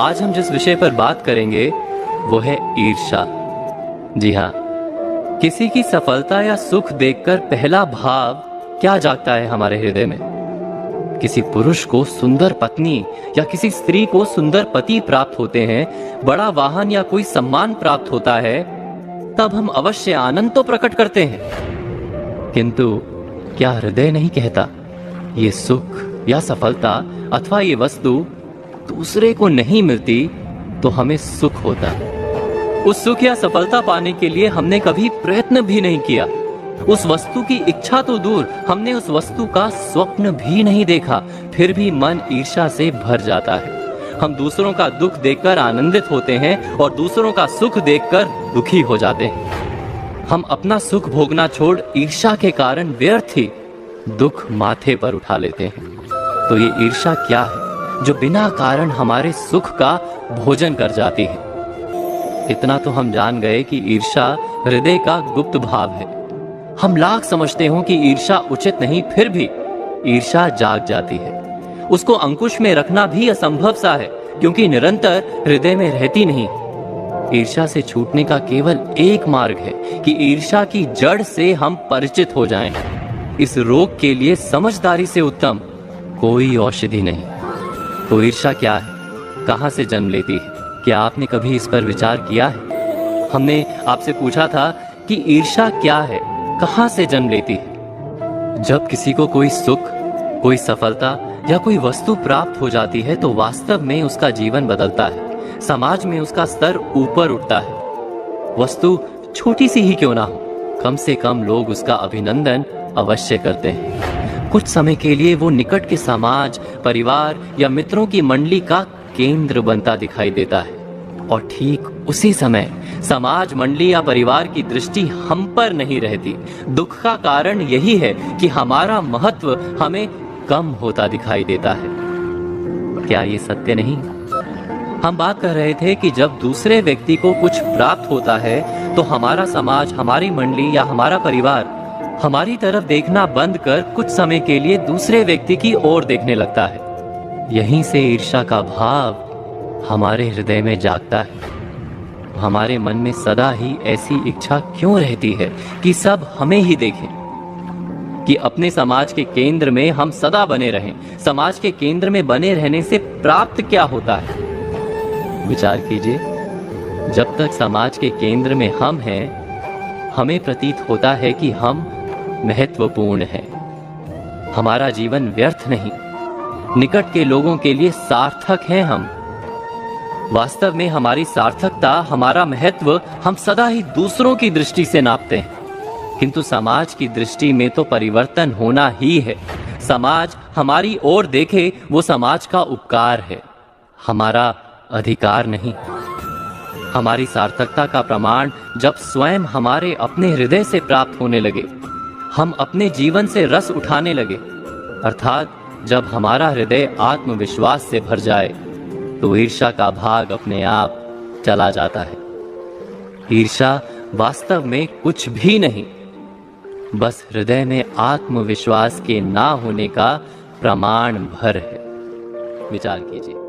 आज हम जिस विषय पर बात करेंगे वो है ईर्ष्या। जी हाँ, किसी की सफलता या सुख देखकर पहला भाव क्या जागता है हमारे हृदय में? किसी पुरुष को सुंदर पत्नी या किसी स्त्री को सुंदर पति प्राप्त होते हैं, बड़ा वाहन या कोई सम्मान प्राप्त होता है, तब हम अवश्य आनंद तो प्रकट करते हैं। किंतु क्या हृदय नहीं कहता, ये सुख या सफलता अथवा ये वस्तु दूसरे को नहीं मिलती तो हमें सुख होता। उस सुख या सफलता पाने के लिए हमने कभी प्रयत्न भी नहीं किया। उस वस्तु की इच्छा तो दूर, हमने उस वस्तु का स्वप्न भी नहीं देखा, फिर भी मन ईर्ष्या से भर जाता है। हम दूसरों का दुख देखकर आनंदित होते हैं और दूसरों का सुख देखकर दुखी हो जाते हैं। हम अपना सुख भोगना छोड़ ईर्ष्या के कारण व्यर्थ ही दुख माथे पर उठा लेते हैं। तो ये ईर्ष्या क्या है जो बिना कारण हमारे सुख का भोजन कर जाती है? इतना तो हम जान गए कि ईर्ष्या हृदय का गुप्त भाव है। हम लाख समझते हो कि ईर्ष्या उचित नहीं, फिर भी ईर्ष्या जाग जाती है। उसको अंकुश में रखना भी असंभव सा है, क्योंकि निरंतर हृदय में रहती नहीं। ईर्ष्या से छूटने का केवल एक मार्ग है कि ईर्ष्या की जड़ से हम परिचित हो जाएं। इस रोग के लिए समझदारी से उत्तम कोई औषधि नहीं। तो ईर्ष्या क्या है, कहां से जन्म लेती है? क्या आपने कभी इस पर विचार किया है? हमने आपसे पूछा था कि ईर्ष्या क्या है, कहां से जन्म लेती है? जब किसी को कोई सुख, कोई सफलता या कोई वस्तु प्राप्त हो जाती है तो वास्तव में उसका जीवन बदलता है, समाज में उसका स्तर ऊपर उठता है। वस्तु छोटी सी ही क्यों ना हो, कम से कम लोग उसका अभिनंदन अवश्य करते हैं। कुछ समय के लिए वो निकट के समाज, परिवार या मित्रों की मंडली का केंद्र बनता दिखाई देता है, और ठीक उसी समय समाज, मंडली या परिवार की दृष्टि हम पर नहीं रहती। दुख का कारण यही है कि हमारा महत्व हमें कम होता दिखाई देता है। क्या ये सत्य नहीं? हम बात कर रहे थे कि जब दूसरे व्यक्ति को कुछ प्राप्त होता है तो हमारा समाज, हमारी मंडली या हमारा परिवार हमारी तरफ देखना बंद कर कुछ समय के लिए दूसरे व्यक्ति की ओर देखने लगता है। यहीं से ईर्ष्या का भाव हमारे हृदय में जागता है। हमारे मन में सदा ही ऐसी इच्छा क्यों रहती है कि सब हमें ही देखें, कि अपने समाज के केंद्र में हम सदा बने रहें। समाज के केंद्र में बने रहने से प्राप्त क्या होता है? विचार कीजिए। जब तक समाज के केंद्र में हम हैं, हमें प्रतीत होता है कि हम महत्वपूर्ण हैं। हमारा जीवन व्यर्थ नहीं, निकट के लोगों के लिए सार्थक हैं हम। वास्तव में हमारी सार्थकता, हमारा महत्व हम सदा ही दूसरों की दृष्टि से नापते हैं, किंतु समाज की दृष्टि में तो परिवर्तन होना ही है। समाज हमारी ओर देखे वो समाज का उपकार है, हमारा अधिकार नहीं। हमारी सार्थकता का प्रमाण जब स्वयं हमारे अपने हृदय से प्राप्त होने लगे, हम अपने जीवन से रस उठाने लगे, अर्थात जब हमारा हृदय आत्मविश्वास से भर जाए, तो ईर्ष्या का भाग अपने आप चला जाता है। ईर्ष्या वास्तव में कुछ भी नहीं, बस हृदय में आत्मविश्वास के ना होने का प्रमाण भर है। विचार कीजिए।